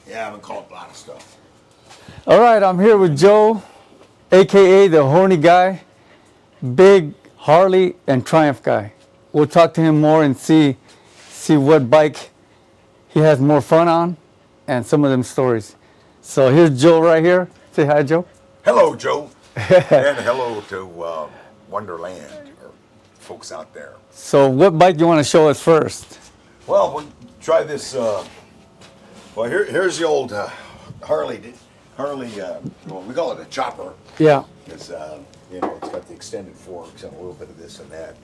Yeah, I've been called a lot of stuff. All right, I'm here with Joe, A.K.A. the Horny guy, big Harley and Triumph guy. We'll talk to him more and see what bike he has more fun on and some of them stories. So here's Joe right here. Say hi, Joe. Hello, Joe. And hello to Wonderland, or folks out there. So what bike do you want to show us first? Well, we'll try this. Well, here's the old Harley. Well, we call it a chopper. Yeah. Because, it's got the extended forks and a little bit of this and that.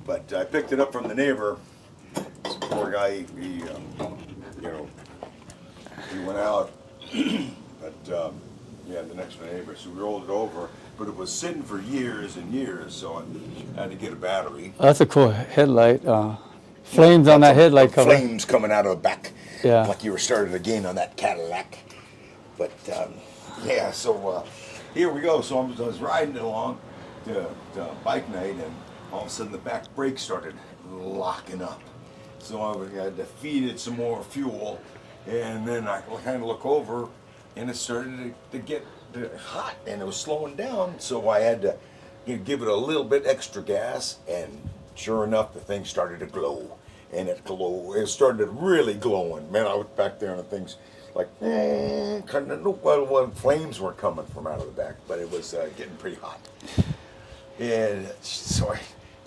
But I picked it up from the neighbor. This poor guy, he went out. But, the next door neighbor, so we rolled it over. But it was sitting for years and years, so I had to get a battery. That's a cool headlight. Flames on that headlight cover. Flames coming out of the back. Yeah. Like you were starting again on that Cadillac. But, so here we go. So I was riding it along to bike night, and all of a sudden the back brakes started locking up. So I had to feed it some more fuel, and then I kind of look over, and it started to get hot, and it was slowing down. So I had to give it a little bit extra gas, and sure enough, the thing started to glow. And it started really glowing. Man, I was back there, and the thing's like, kind of, flames were coming from out of the back, but it was getting pretty hot. And so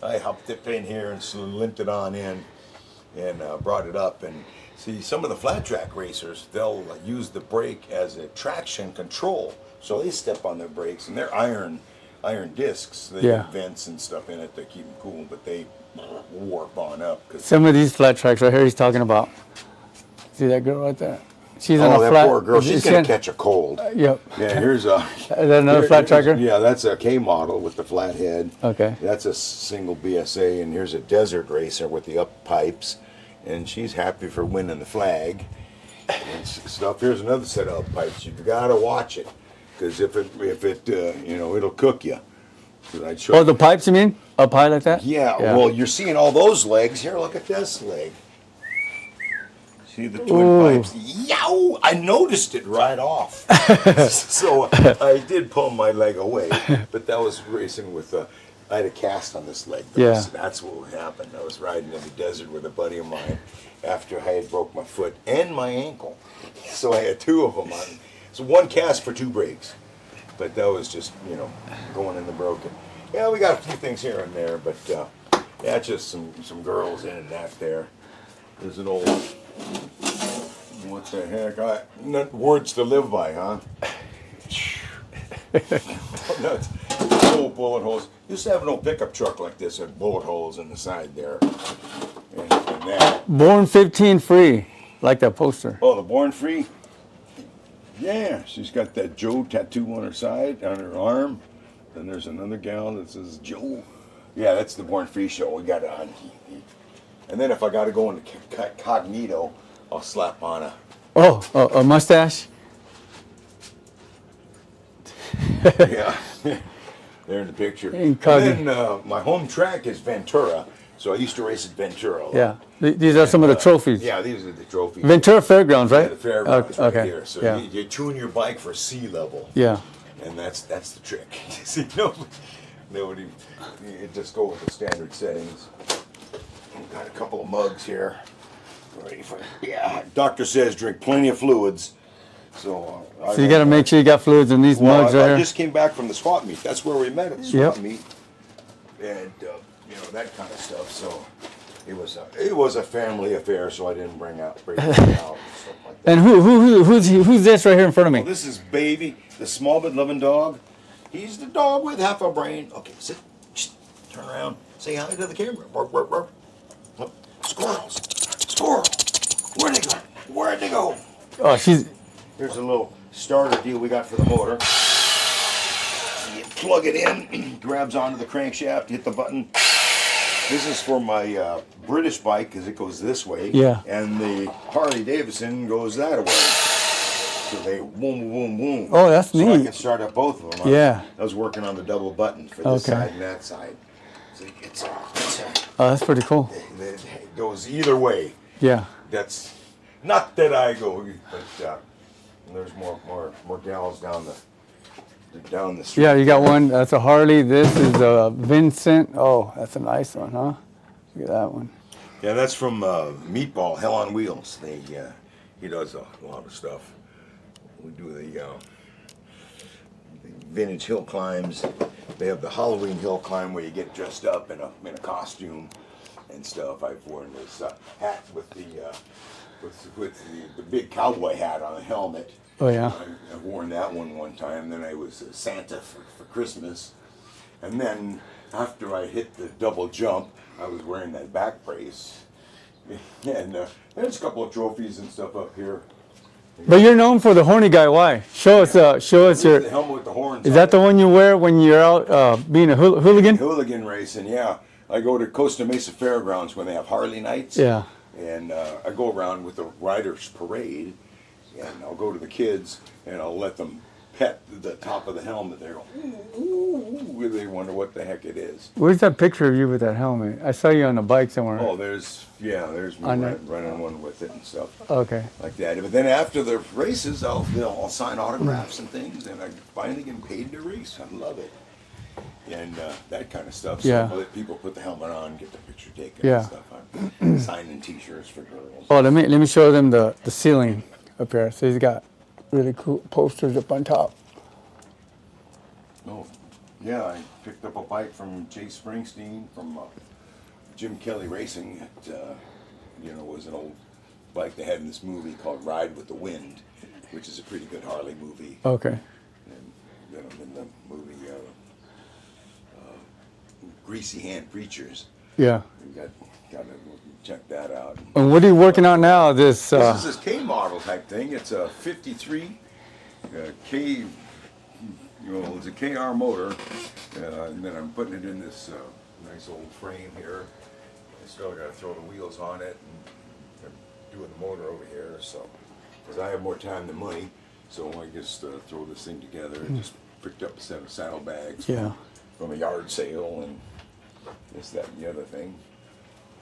I hopped it in here and limped it on in and brought it up. And see, some of the flat track racers, they'll use the brake as a traction control. So they step on their brakes, and they're iron discs. They have vents and stuff in it to keep them cool, but they warp on up. Some of these flat tracks right here he's talking about. See that girl right there? She's on a that flat. Poor girl. She's going to catch a cold. Yep. Yeah, here's a... Is that another flat tracker? Yeah, that's a K model with the flat head. Okay. That's a single BSA, and here's a desert racer with the up pipes, and she's happy for winning the flag and stuff. Here's another set of up pipes. You've got to watch it, because if it it'll cook you. Oh, the pipes, you mean? Up high like that? Yeah, well, you're seeing all those legs. Here, look at this leg. See the twin pipes? Yow! I noticed it right off. So I did pull my leg away, but that was racing with I had a cast on this leg. That's what happened. I was riding in the desert with a buddy of mine after I had broke my foot and my ankle. So I had two of them on. So one cast for two breaks. But that was just, going in the broken. Yeah, we got a few things here and there, but just some girls in and that there. There's an old, what the heck, words to live by, huh? That's old bullet holes. Used to have an old pickup truck like this with bullet holes in the side there. And that. Born 15 free, like that poster. Oh, the Born Free? Yeah, she's got that Joe tattoo on her side, on her arm. Then there's another gal that says Joe. Yeah, that's the Born Free show. We got it on TV. And then if I got to go into cognito, I'll slap on a mustache. Yeah, there in the picture. And then my home track is Ventura. So I used to race at Ventura. Yeah, these are some of the trophies. Yeah, these are the trophies. Ventura Fairgrounds, right? Yeah, the fairgrounds right here. So yeah. you tune your bike for sea level. Yeah. And that's the trick. See, nobody, you just go with the standard settings. We've got a couple of mugs here. Doctor says drink plenty of fluids. So you got to make sure you got fluids in these mugs right here. I just came back from the swap meet. That's where we met at the swap meet. And that kind of stuff. So it was a family affair. So I didn't bring it out. And stuff like that. And who's this right here in front of me? Well, this is Baby, the small but loving dog. He's the dog with half a brain. Okay, sit. Turn around. Say hi to the camera. Bark, bark, bark. Oh, squirrels. Squirrel. Where'd they go? Where'd they go? Oh, she's... Here's a little starter deal we got for the motor. You plug it in, grabs onto the crankshaft, hit the button. This is for my British bike because it goes this way. Yeah. And the Harley Davidson goes that way. So they boom, boom, boom. Oh, that's neat. So I can start up both of them. Yeah. I was working on the double button for this side and that side. So oh, that's pretty cool. It goes either way. Yeah. That's Not that I go, but there's more gals down the street. Yeah, you got one. That's a Harley. This is a Vincent. Oh, that's a nice one, huh? Look at that one. Yeah, that's from Meatball, Hell on Wheels. He does a lot of stuff. We do the vintage hill climbs. They have the Halloween hill climb where you get dressed up in a costume and stuff. I've worn this hat with the big cowboy hat on the helmet. Oh yeah. I've worn that one time. Then I was Santa for Christmas, and then after I hit the double jump, I was wearing that back brace. And there's a couple of trophies and stuff up here. But you're known for the horny guy. Why? Show us your. The helmet with the horns. Is that the one you wear when you're out being a hooligan? Hooligan racing, yeah. I go to Costa Mesa Fairgrounds when they have Harley nights. Yeah. And I go around with the riders parade, and I'll go to the kids and I'll let them pet the top of the helmet. They go, ooh, they wonder what the heck it is. Where's that picture of you with that helmet? I saw you on a bike somewhere. Oh, there's me running one with it and stuff. Okay. Like that. But then after the races, I'll sign autographs and things, and I finally get paid to race. I love it. And that kind of stuff. So Yeah. I'll let people put the helmet on, get the picture taken Yeah. and stuff. I'm signing T-shirts for girls. Oh, let me show them the ceiling up here. So he's got really cool posters up on top. Oh, yeah, I picked up a bike from Chase Springsteen from Jim Kelly Racing. It was an old bike they had in this movie called Ride with the Wind, which is a pretty good Harley movie. Okay. And then I'm in the movie Greasy Hand Preachers. Yeah. You got to check that out. And what are you working on now? This. This is this K model type thing. It's a 53 K. It's a KR motor, and then I'm putting it in this nice old frame here. I still got to throw the wheels on it, and I'm doing the motor over here. So, because I have more time than money, so I just throw this thing together. Just picked up a set of saddlebags from a yard sale, and this, that, and the other thing.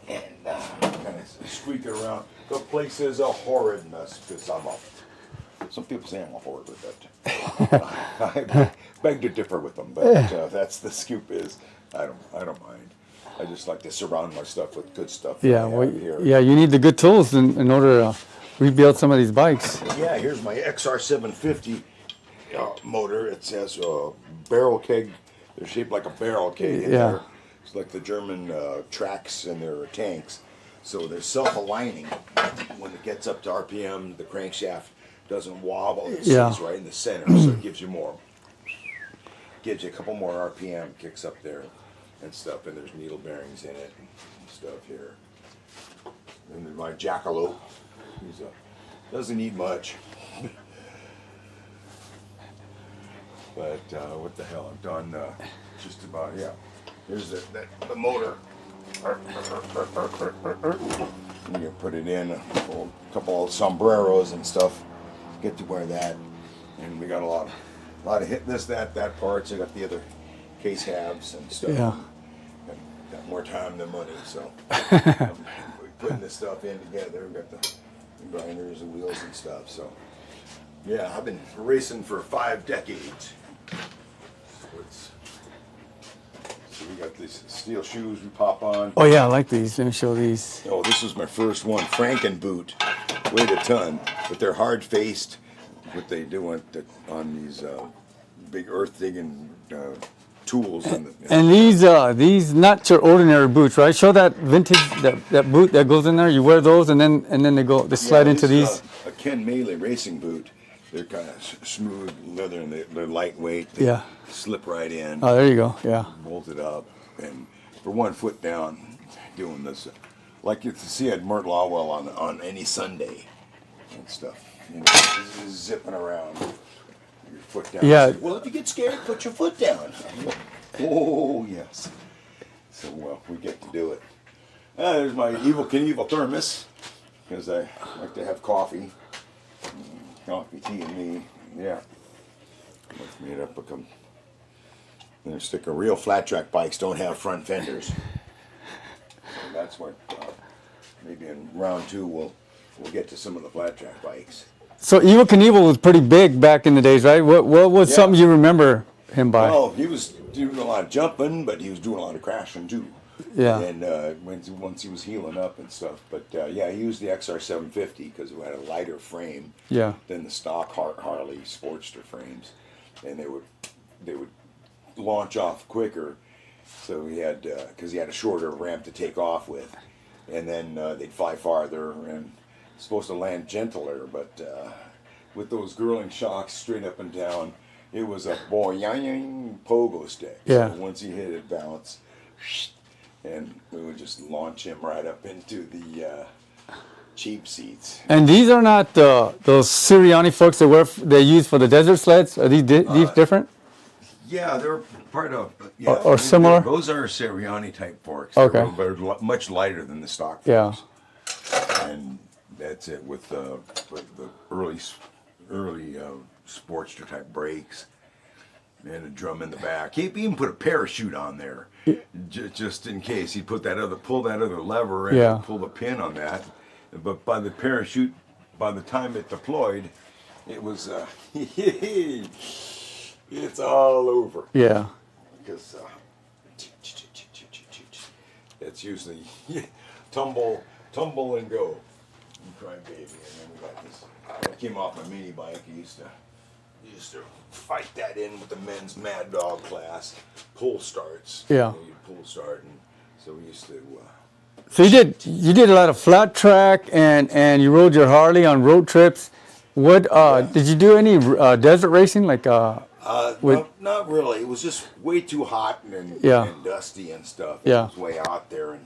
And kind of squeak it around. The place is a horrid mess because some people say I'm a hoarder, but I beg to differ with them. But that's the scoop is I don't mind. I just like to surround my stuff with good stuff. Yeah, you need the good tools in order to rebuild some of these bikes. Yeah, here's my XR750 motor. It says barrel keg. They're shaped like a barrel keg. In there. It's like the German tracks in their tanks. So they're self-aligning. When it gets up to RPM, the crankshaft doesn't wobble. It stays right in the center, so it gives you a couple more RPM kicks up there and stuff. And there's needle bearings in it and stuff here. And then my jackalope. Doesn't need much. But what the hell? I've done just about, Here's the motor. You can put it in a couple of sombreros and stuff. Get to wear that, and we got a lot of hit this, that parts. I got the other case halves and stuff. Yeah. Got more time than money, so I'm putting this stuff in together. We got the grinders and wheels and stuff. So yeah, I've been racing for 5 decades. So we got these steel shoes we pop on. Oh yeah, I like these. Let me show these. Oh, this was my first one, Franken boot. Weighed a ton, but they're hard faced. What they do on these big earth digging tools. And these not your ordinary boots, right? Show that vintage that boot that goes in there. You wear those, and then they slide into these. A Ken Melee racing boot. They're kind of smooth leather and they're lightweight. They slip right in. Oh, there you go. Yeah. Bolt it up, and for 1 foot down, doing this, like you see at Mert Lawwell on any Sunday and stuff. Zipping around, your foot down. Yeah. Say, well, if you get scared, put your foot down. Oh yes. So we get to do it. There's my Evil Knievel thermos, because I like to have coffee. Coffee, tea, and me. Yeah. Let's made up become. And sticker. Real flat track bikes don't have front fenders. So that's what maybe in round 2 we'll we'll get to some of the flat track bikes. So Evel Knievel was pretty big back in the days, right? What was something you remember him by? Well, he was doing a lot of jumping, but he was doing a lot of crashing too. Yeah. And once he was healing up and stuff, but yeah, he used the XR 750 because it had a lighter frame Yeah. than the stock Harley Sportster frames, and they would launch off quicker. So he had because he had a shorter ramp to take off with, and then they'd fly farther and supposed to land gentler, but with those girling shocks straight up and down, it was a boing pogo stick. Yeah. So once he hit it, bounce, and we would just launch him right up into the cheap seats. And these are not those Sirianni forks they use for the desert sleds. Are these different? Yeah, they're part of. Yeah, Or similar? Those are Sirianni type forks. Okay. They're much lighter than the stock Yeah. forks. And that's it with the early Sportster type brakes and a drum in the back. He even put a parachute on there, just in case. He'd pull that other lever and pull the pin on that. But by the parachute, by the time it deployed, it was it's all over. Yeah. Because that's usually tumble and go. Cry baby, and then we got this. I came off my mini bike. I used to fight that in with the men's Mad Dog class, pull starts. Yeah. You pull start, and so we used to. So you did a lot of flat track and you rode your Harley on road trips. What did you do any desert racing like? No, not really. It was just way too hot and dusty and stuff. Yeah. It was way out there,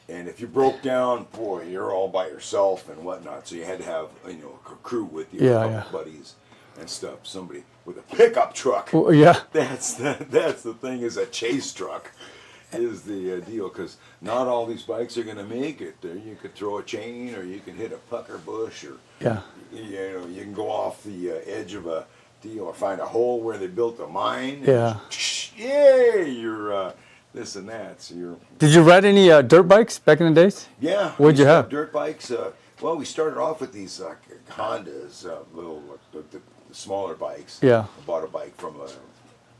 and if you broke down, boy, you're all by yourself and whatnot. So you had to have a crew with you, a couple buddies and stuff. Somebody with a pickup truck. Well, yeah. That's the thing. Is a chase truck is the deal, because not all these bikes are going to make it. You could throw a chain, or you can hit a pucker bush, or you can go off the edge of a deal, or find a hole where they built a mine. Yeah. You're this and that. So you're. Did you ride any dirt bikes back in the days? Yeah. What'd you have? Dirt bikes. Well, we started off with these Hondas, little the smaller bikes. Yeah. I bought a bike from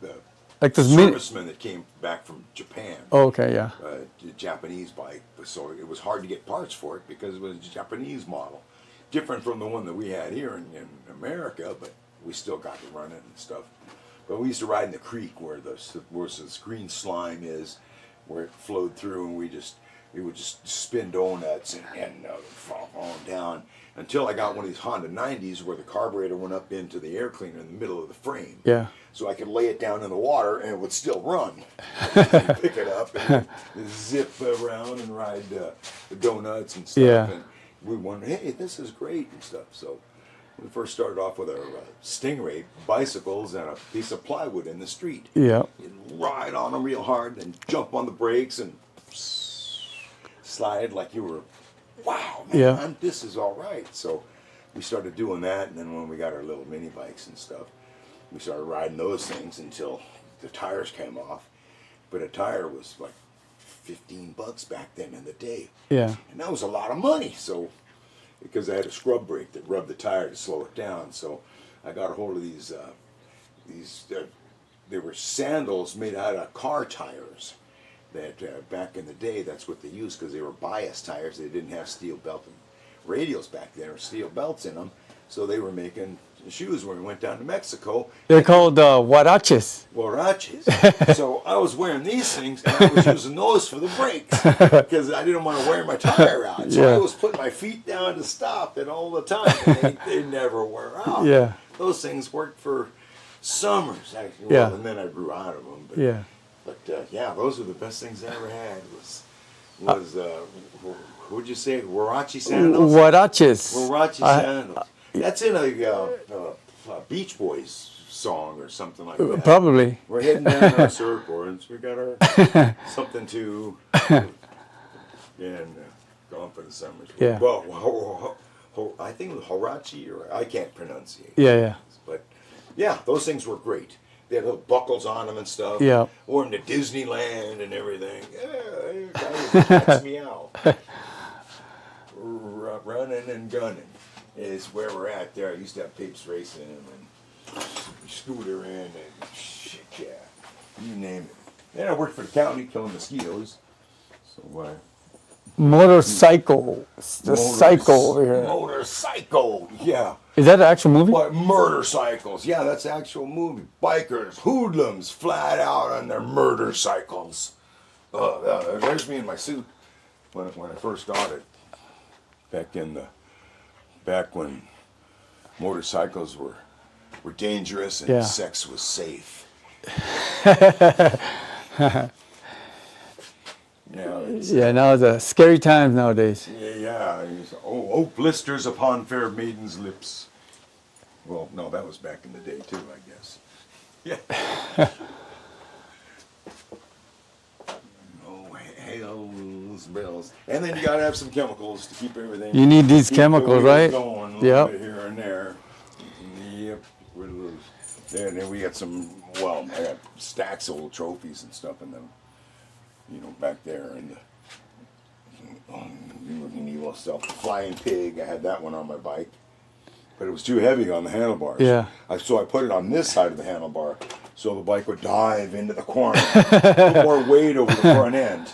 the Like this serviceman that came back from Japan. Oh, okay, yeah. A Japanese bike, so it was hard to get parts for it because it was a Japanese model, different from the one that we had here in America, but we still got to run it and stuff. But we used to ride in the creek where the green slime is, where it flowed through, and we would just spin donuts and fall down until I got one of these Honda 90s where the carburetor went up into the air cleaner in the middle of the frame. Yeah. So I could lay it down in the water and it would still run. Pick it up and zip around and ride the donuts and stuff. Yeah. And we wondered, hey, this is great and stuff. So we first started off with our Stingray bicycles and a piece of plywood in the street. Yeah. You'd ride on them real hard and jump on the brakes and slide like you were, wow, man, this is all right. So we started doing that, and then when we got our little mini bikes and stuff, we started riding those things until the tires came off. But a tire was like $15 back then in the day. Yeah. And that was a lot of money. So because I had a scrub brake that rubbed the tire to slow it down, so I got a hold of these they were sandals made out of car tires. That back in the day, that's what they used, because they were bias tires. They didn't have steel belt radials back then, or steel belts in them. So they were making shoes when we went down to Mexico. They're called huaraches. Huaraches. So I was wearing these things, and I was using those for the brakes, because I didn't want to wear my tire out. So I was putting my feet down to stop it all the time, and they never wear out. Yeah. Those things worked for summers, actually. Well, and then I grew out of them. But, But yeah, those were the best things I ever had. What'd you say? Huarache sandals? Huaraches. Huarache sandals. That's in a Beach Boys song or something like that. Probably. We're heading down our surfboards. We got our something to and gone for the summers. Yeah. Well, I think it was Huarache, or I can't pronunciate. Yeah. But yeah, those things were great. They had little buckles on them and stuff. Yeah. Or into Disneyland and everything. Yeah, that would catch me out. running and gunning is where we're at there. I used to have Pape's Racing and Scooter in and shit, yeah, you name it. Then I worked for the county killing mosquitoes. So Motorcycle. The cycle over here. Motorcycle, yeah. Is that an actual movie? What, motorcycles? Yeah, that's the actual movie. Bikers, hoodlums, flat out on their motorcycles. There's me in my suit when I first started. Back when motorcycles were dangerous and sex was safe. Now it's scary times nowadays. Yeah. Oh, blisters upon fair maidens' lips. Well, no, that was back in the day too, I guess. Yeah. Oh, hails, bells. And then you gotta have some chemicals to keep everything. You need these chemicals, right? Going a little bit here and there. Yep. And then we got I got stacks of old trophies and stuff in them. Back there, and looking evil stuff. The flying pig, I had that one on my bike, but it was too heavy on the handlebars. Yeah. So I put it on this side of the handlebar, so the bike would dive into the corner. Put more weight over the front end.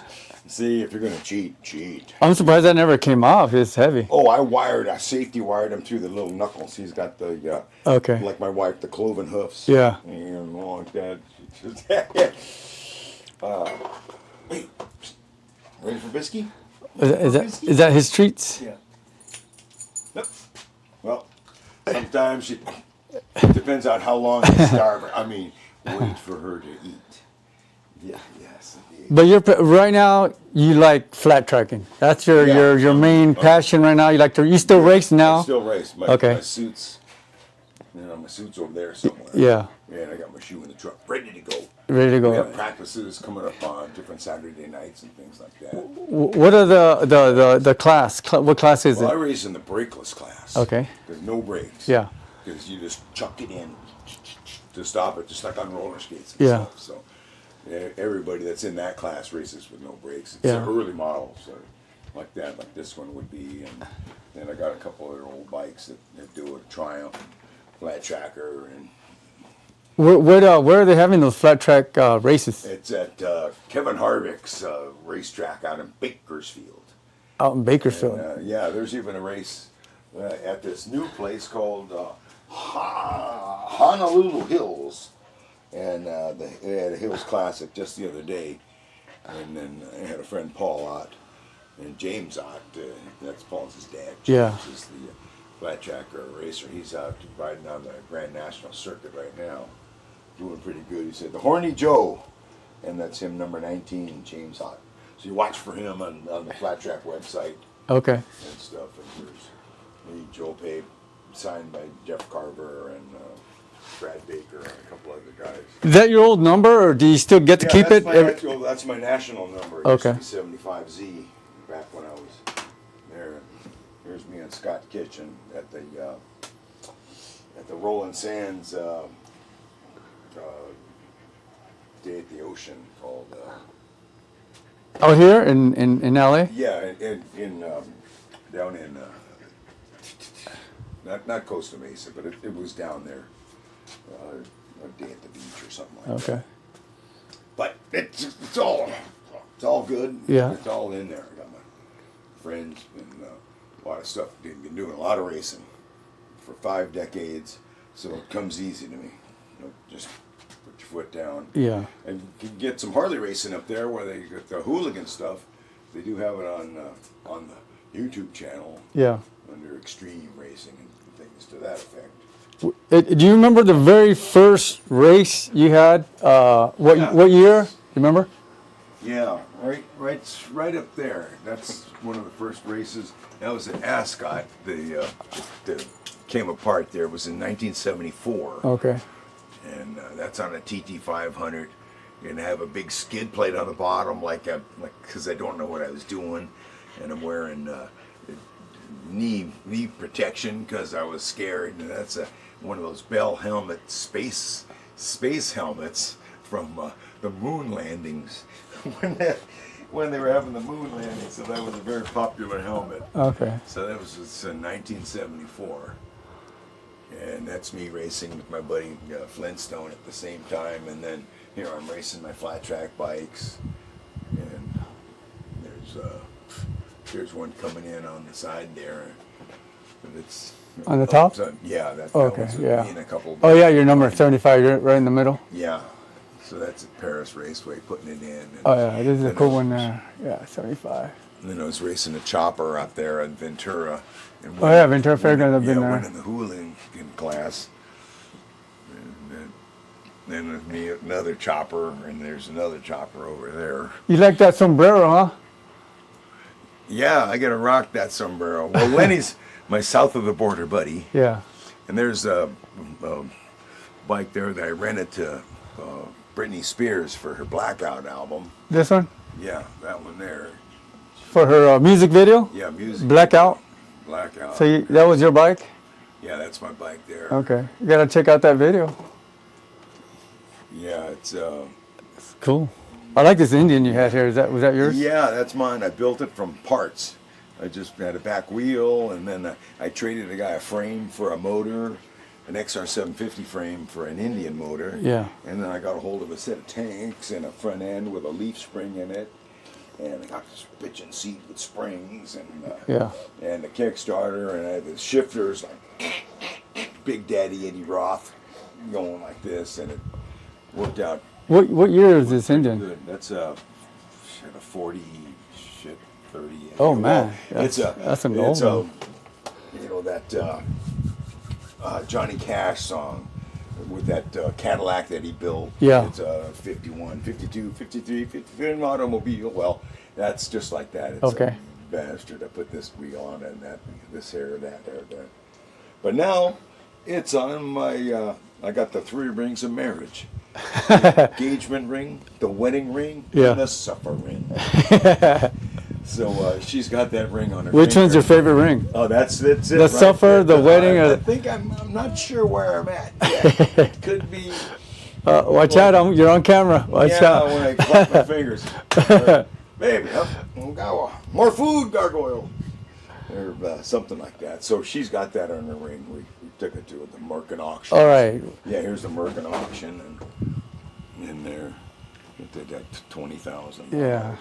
See, if you're gonna cheat. I'm surprised that never came off. It's heavy. Oh, I safety wired him through the little knuckles. He's got the like my wife, the cloven hoofs. Yeah. And like that. Wait, ready for Bisky? Is that his treats? Yeah. Nope. Well, sometimes it depends on how long you starve her. I mean, wait for her to eat. Yeah, yes, indeed. But right now you like flat tracking. That's your main passion right now. You still race now? I still race. My suits. My suit's over there somewhere. Yeah. And I got my shoe in the truck, ready to go. Ready to go. We have practices coming up on different Saturday nights and things like that. What are the class? What class is it? I race in the brakeless class. Okay. There's no brakes. Yeah. Because you just chuck it in to stop it, just like on roller skates and stuff. So everybody that's in that class races with no brakes. It's an early model, so like this one would be. And then I got a couple of old bikes that do a Triumph, flat tracker, and where are they having those flat track races? it's at Kevin Harvick's racetrack out in Bakersfield. Out in Bakersfield. And, there's even a race at this new place called Honolulu Hills, and they had a Hills Classic just the other day, and then I had a friend Paul Ott and James Ott. That's Paul's dad. James is the flat tracker racer. He's out riding on the Grand National Circuit right now, doing pretty good. He said the Horny Joe, and that's him, number 19, James Ott. So you watch for him on the flat track website. Okay. And stuff. And there's me, Joe Pape, signed by Jeff Carver and Brad Baker and a couple other guys. Is that your old number, or do you still get to keep it? That's my national number. It used to be 75Z back when I was there. Here's me and Scott Kitchen at the Rolling Sands Day at the Ocean called. Out here in LA? Yeah, down in not Costa Mesa, but it was down there. A day at the beach or something like that. Okay. But it's all good. Yeah. It's all in there. I got my friends and a lot of stuff. Been doing a lot of racing for 5 decades, so it comes easy to me. Just put your foot down. Yeah. And you can get some Harley racing up there where they get the hooligan stuff. They do have it on the YouTube channel. Yeah. Under Extreme Racing and things to that effect. Do you remember the very first race you had? What year? You remember? Yeah, right up there. That's one of the first races. That was at Ascot. That came apart there. It was in 1974. Okay. And that's on a TT500. And I have a big skid plate on the bottom, because I don't know what I was doing, and I'm wearing knee protection because I was scared. And that's one of those Bell helmet space helmets from the moon landings. when they were having the moon landing. So that was a very popular helmet. Okay. So that was in 1974. And that's me racing with my buddy Flintstone at the same time. And then here I'm racing my flat track bikes. And there's one coming in on the side there. But it's On the top? Yeah, that Okay, one's yeah. me and a couple of Oh yeah, you're number 75. You're right in the middle. Yeah. So that's at Paris Raceway putting it in. And Oh yeah, this is a then cool one there. Yeah, 75. and then I was racing a chopper out there in Ventura. And Oh yeah, Ventura Fairgrounds. I've been winning there. the hooligan class. And then with me another chopper, and there's another chopper over there. You like that sombrero, huh? Yeah, I gotta rock that sombrero. Well, Lenny's my south of the border buddy, Yeah. and there's a bike there that I rented to Britney Spears for her Blackout album. This one Yeah, that one there. for her music video. Yeah, music. Blackout. Blackout. So that was your bike? Yeah, that's my bike there. Okay. You gotta check out that video. Yeah, it's Cool. I like this Indian you had here. Was that yours? yeah, that's mine. I built it from parts. I just had a back wheel, and then I traded a guy a frame for a motor, an XR750 frame for an Indian motor. Yeah. And then I got a hold of a set of tanks and a front end with a leaf spring in it, and I got this bitchin' seat with springs and Yeah. and the Kickstarter, and I had the shifters like Big Daddy Eddie Roth going like this, and it worked out. What year is this Indian? Good. That's a 40, 30. Oh man, It's that's an it's old one. you know that Johnny Cash song with that Cadillac that he built. Yeah. It's a 51, 52, 53, 54 automobile. Well, that's just like that. It's Okay. a bastard. I put this wheel on and that, this hair, that. But now it's on my. I got the 3 rings of marriage. The engagement ring, the wedding ring, Yeah. and the supper ring. So she's got that ring on her Which finger. one's your favorite ring? Oh, that's it. The supper, the wedding, I or- think I'm not sure where I'm at. Yeah, it could be. Watch out! You're on camera. Watch Yeah, out. when I clap my fingers. Baby, more food, gargoyle. Or something like that. So she's got that on her ring. We took it to the Merkin auction. All right. Yeah, here's the Merkin auction, and in there, it did that 20,000. Yeah.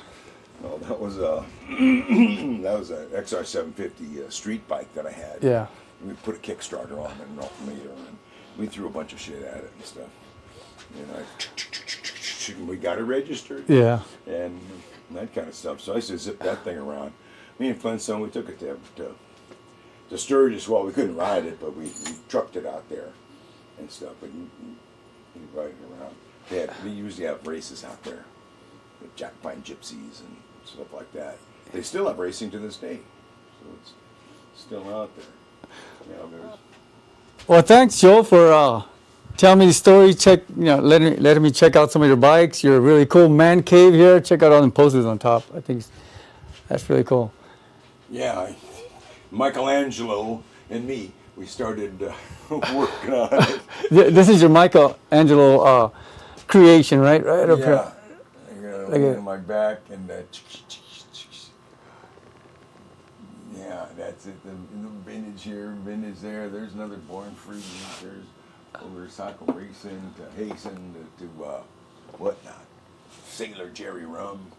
No, that was a XR750 street bike that I had. Yeah. We put a Kickstarter on it and an alternator, and we threw a bunch of shit at it and stuff. And we got it registered. Yeah. And that kind of stuff. So I used to zip that thing around. Me and Flintstone, we took it to Sturgis. Well, we couldn't ride it, but we trucked it out there and stuff. But you ride it around. They usually have races out there, with Jack Pine Gypsies and stuff like that. They still have racing to this day, so it's still out there. Well, thanks, Joe, for telling me the story. Letting me check out some of your bikes. You're a really cool man cave here. Check out all the posters on top. I think that's really cool. Yeah, Michelangelo and me, we started working on it. This is your Michelangelo creation, right? Right up here. I got a one in my back, and yeah, that's it. The vintage here, vintage there. There's another Born Free. There's motorcycle racing to hasten to whatnot. Sailor Jerry rum.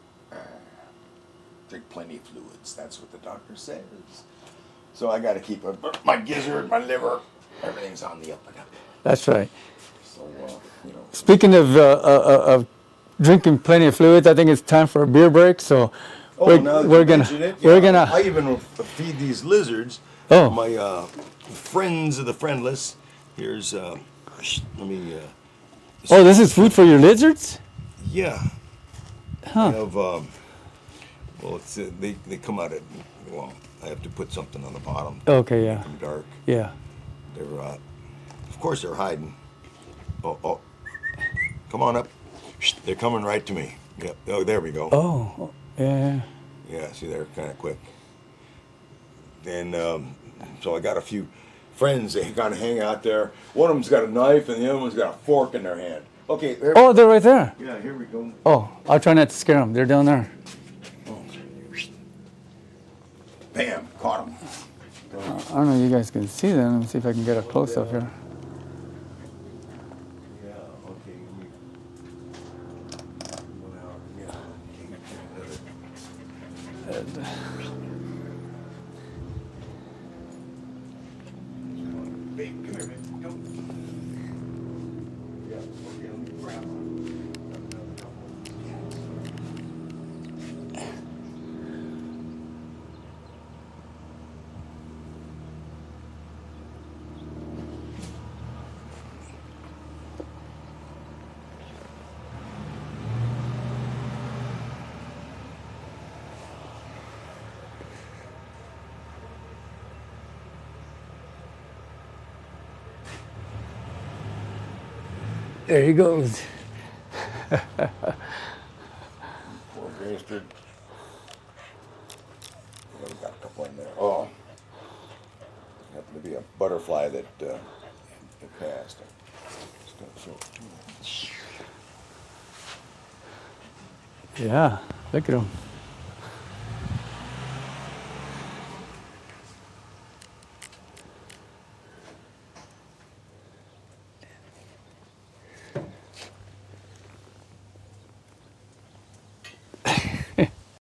Drink plenty of fluids. That's what the doctor says. So I got to keep my gizzard, my liver, everything's on the up and up. That's right. So Speaking of drinking plenty of fluids, I think it's time for a beer break. So we're gonna. I even feed these lizards. Oh. My friends of the friendless. Here's let me. Oh, this is food for your lizards? Yeah. Huh. I have, well, it's they come out at. Well, I have to put something on the bottom. Okay, yeah. Make them dark. Yeah. They're of course they're hiding. Oh, come on up. They're coming right to me. Yep. Oh, there we go. Oh, yeah. Yeah, see, they're kind of quick. And so I got a few friends. They kind of hang out there. One of them's got a knife, and the other one's got a fork in their hand. Okay. Oh, they're right there. Yeah, here we go. Oh, I'll try not to scare them. They're down there. caught him. I don't know if you guys can see them. Let me see if I can get a close up here. Yeah, okay. Babe, come here, babe. Come. Yeah, okay, let me grab one. There he goes. Poor bastard. Yeah, we got a couple in there. Oh, happened to be a butterfly that passed. Yeah, look at him.